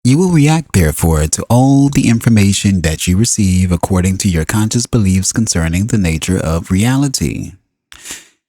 You will react, therefore, to all the information that you receive according to your conscious beliefs concerning the nature of reality.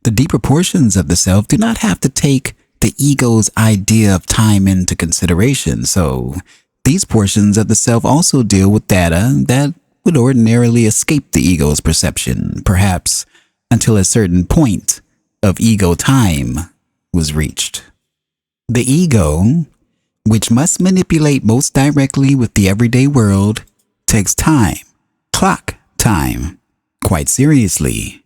The deeper portions of the self do not have to take the ego's idea of time into consideration, so these portions of the self also deal with data that would ordinarily escape the ego's perception, perhaps until a certain point of ego time was reached. The ego, which must manipulate most directly with the everyday world, takes time, clock time, quite seriously.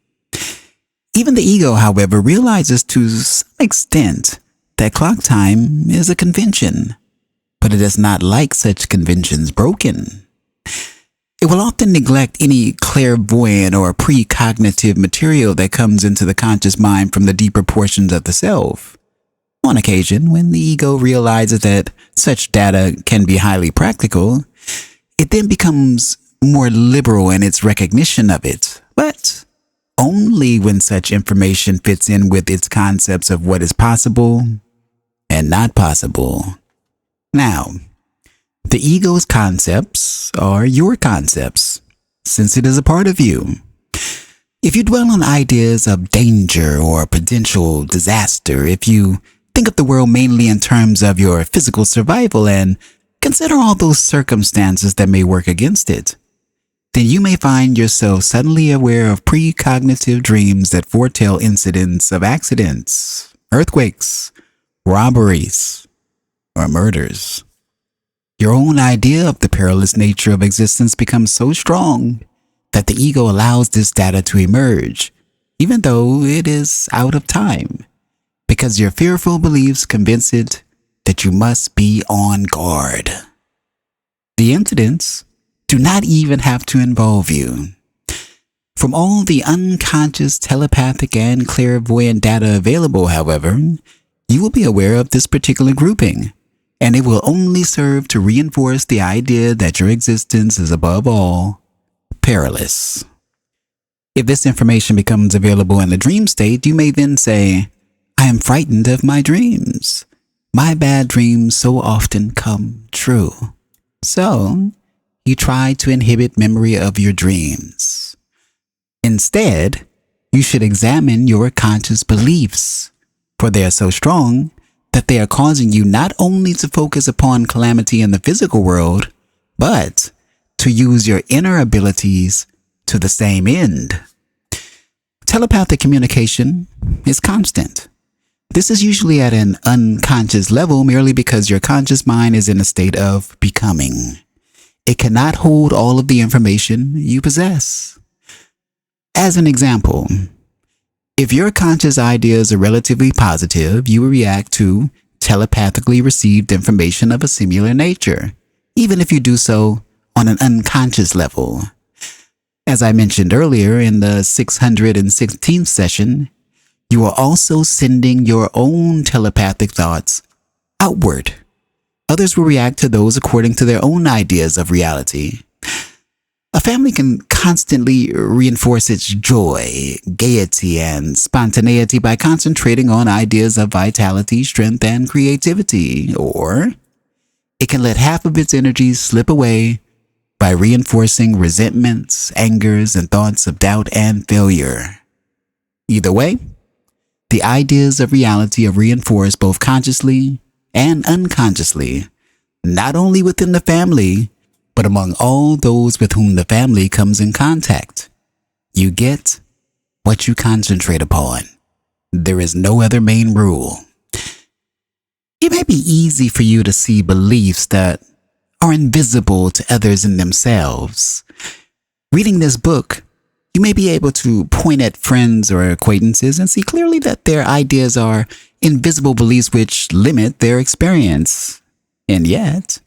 Even the ego, however, realizes to some extent that clock time is a convention, but it does not like such conventions broken. It will often neglect any clairvoyant or precognitive material that comes into the conscious mind from the deeper portions of the self. On occasion, when the ego realizes that such data can be highly practical, it then becomes more liberal in its recognition of it, but only when such information fits in with its concepts of what is possible and not possible. Now, the ego's concepts are your concepts, since it is a part of you. If you dwell on ideas of danger or potential disaster, if you think of the world mainly in terms of your physical survival and consider all those circumstances that may work against it, then you may find yourself suddenly aware of precognitive dreams that foretell incidents of accidents, earthquakes, robberies, or murders. Your own idea of the perilous nature of existence becomes so strong that the ego allows this data to emerge, even though it is out of time, because your fearful beliefs convince it that you must be on guard. The incidents do not even have to involve you. From all the unconscious, telepathic, and clairvoyant data available, however, you will be aware of this particular grouping, and it will only serve to reinforce the idea that your existence is above all perilous. If this information becomes available in the dream state, you may then say, I am frightened of my dreams. My bad dreams so often come true. So, you try to inhibit memory of your dreams. Instead, you should examine your conscious beliefs, for they are so strong that they are causing you not only to focus upon calamity in the physical world, but to use your inner abilities to the same end. Telepathic communication is constant. This is usually at an unconscious level merely because your conscious mind is in a state of becoming. It cannot hold all of the information you possess. As an example, if your conscious ideas are relatively positive, you will react to telepathically received information of a similar nature, even if you do so on an unconscious level. As I mentioned earlier in the 616th session, you are also sending your own telepathic thoughts outward. Others will react to those according to their own ideas of reality. A family can constantly reinforce its joy, gaiety, and spontaneity by concentrating on ideas of vitality, strength, and creativity, or it can let half of its energy slip away by reinforcing resentments, angers, and thoughts of doubt and failure. Either way, the ideas of reality are reinforced both consciously and unconsciously, not only within the family, but among all those with whom the family comes in contact. You get what you concentrate upon. There is no other main rule. It may be easy for you to see beliefs that are invisible to others in themselves. Reading this book, you may be able to point at friends or acquaintances and see clearly that their ideas are invisible beliefs which limit their experience, and yet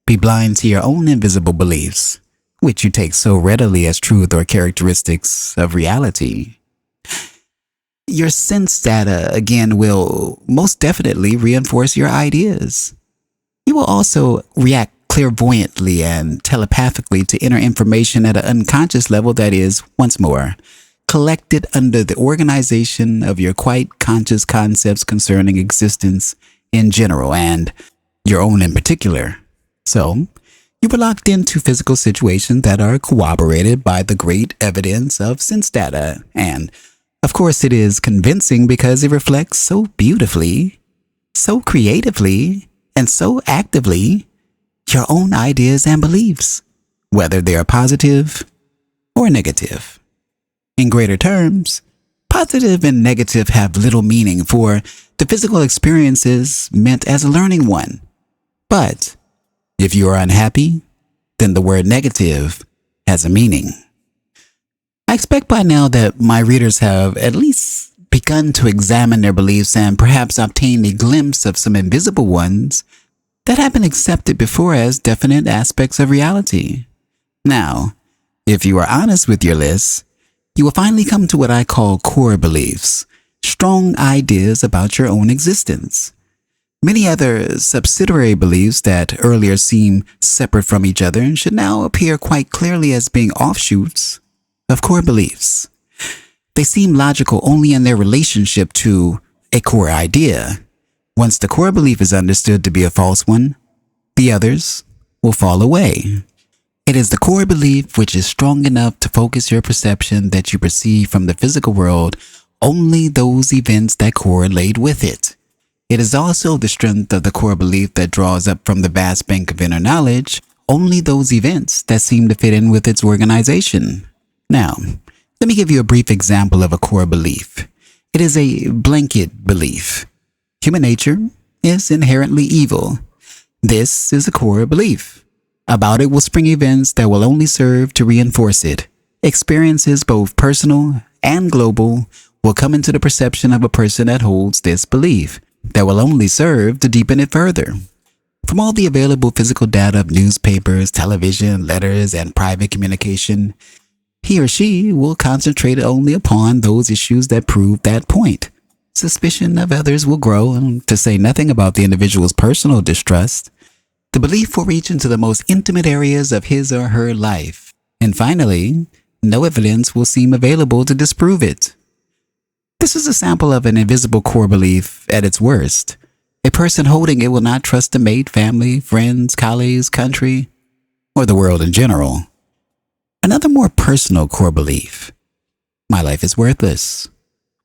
be blind to your own invisible beliefs, which you take so readily as truth or characteristics of reality. Your sense data, again, will most definitely reinforce your ideas. You will also react clairvoyantly and telepathically to inner information at an unconscious level that is, once more, collected under the organization of your quite conscious concepts concerning existence in general and your own in particular. So, you were locked into physical situations that are corroborated by the great evidence of sense data. And, of course, it is convincing because it reflects so beautifully, so creatively, and so actively your own ideas and beliefs, whether they are positive or negative. In greater terms, positive and negative have little meaning, for the physical experience is meant as a learning one. But if you are unhappy, then the word negative has a meaning. I expect by now that my readers have at least begun to examine their beliefs and perhaps obtain a glimpse of some invisible ones that have been accepted before as definite aspects of reality. Now, if you are honest with your list, you will finally come to what I call core beliefs, strong ideas about your own existence. Many other subsidiary beliefs that earlier seemed separate from each other should now appear quite clearly as being offshoots of core beliefs. They seem logical only in their relationship to a core idea. Once the core belief is understood to be a false one, the others will fall away. It is the core belief which is strong enough to focus your perception that you perceive from the physical world only those events that correlate with it. It is also the strength of the core belief that draws up from the vast bank of inner knowledge only those events that seem to fit in with its organization. Now, let me give you a brief example of a core belief. It is a blanket belief. Human nature is inherently evil. This is a core belief. About it will spring events that will only serve to reinforce it. Experiences, both personal and global, will come into the perception of a person that holds this belief that will only serve to deepen it further. From all the available physical data of newspapers, television, letters, and private communication, he or she will concentrate only upon those issues that prove that point. Suspicion of others will grow, and to say nothing about the individual's personal distrust. The belief will reach into the most intimate areas of his or her life. And finally, no evidence will seem available to disprove it. This is a sample of an invisible core belief at its worst. A person holding it will not trust a mate, family, friends, colleagues, country, or the world in general. Another more personal core belief. My life is worthless.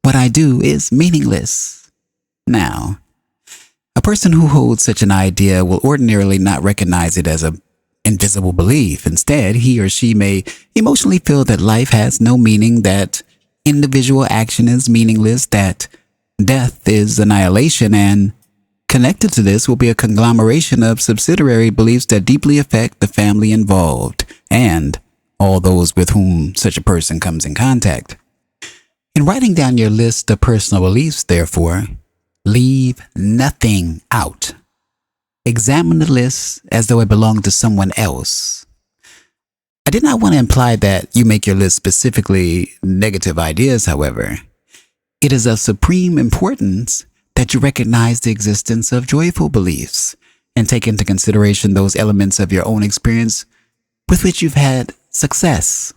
What I do is meaningless. Now, a person who holds such an idea will ordinarily not recognize it as an invisible belief. Instead, he or she may emotionally feel that life has no meaning, that individual action is meaningless, that death is annihilation, and connected to this will be a conglomeration of subsidiary beliefs that deeply affect the family involved and all those with whom such a person comes in contact. In writing down your list of personal beliefs, therefore, leave nothing out. Examine the list as though it belonged to someone else. I did not want to imply that you make your list specifically negative ideas, however. It is of supreme importance that you recognize the existence of joyful beliefs and take into consideration those elements of your own experience with which you've had success.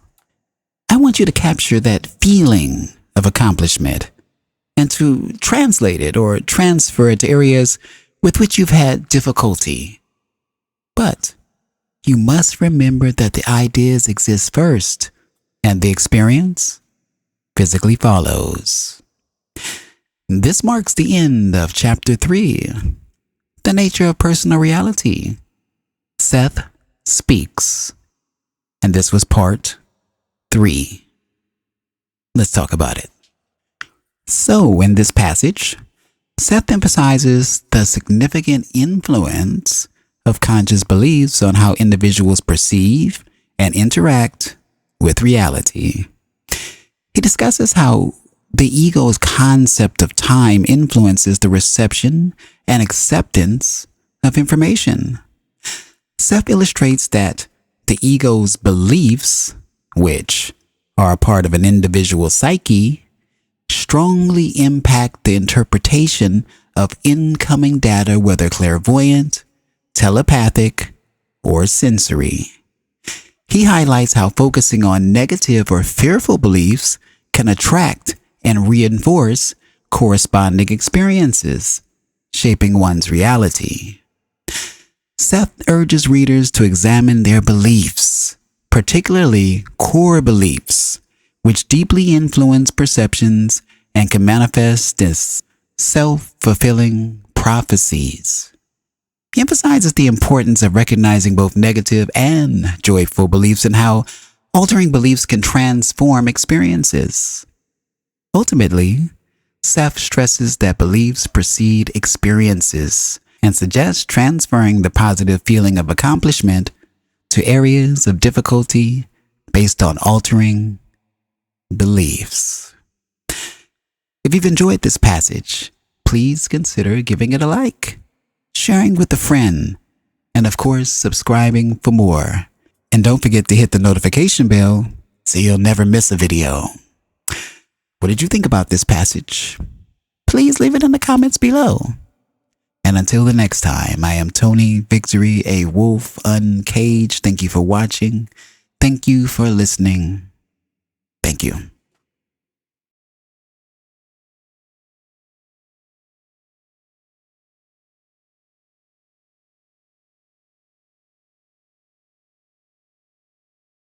I want you to capture that feeling of accomplishment and to translate it or transfer it to areas with which you've had difficulty. But you must remember that the ideas exist first and the experience physically follows. This marks the end of Chapter 3, The Nature of Personal Reality. Seth Speaks. And this was Part 3. Let's talk about it. So, in this passage, Seth emphasizes the significant influence of conscious beliefs on how individuals perceive and interact with reality. He discusses how the ego's concept of time influences the reception and acceptance of information. Seth illustrates that the ego's beliefs, which are a part of an individual's psyche, strongly impact the interpretation of incoming data, whether clairvoyant, telepathic, or sensory. He highlights how focusing on negative or fearful beliefs can attract and reinforce corresponding experiences, shaping one's reality. Seth urges readers to examine their beliefs, particularly core beliefs, which deeply influence perceptions and can manifest as self-fulfilling prophecies. He emphasizes the importance of recognizing both negative and joyful beliefs and how altering beliefs can transform experiences. Ultimately, Seth stresses that beliefs precede experiences and suggests transferring the positive feeling of accomplishment to areas of difficulty based on altering beliefs. If you've enjoyed this passage, please consider giving it a like, sharing with a friend, and of course, subscribing for more. And don't forget to hit the notification bell so you'll never miss a video. What did you think about this passage? Please leave it in the comments below. And until the next time, I am Tony Victory, a wolf uncaged. Thank you for watching. Thank you for listening. Thank you.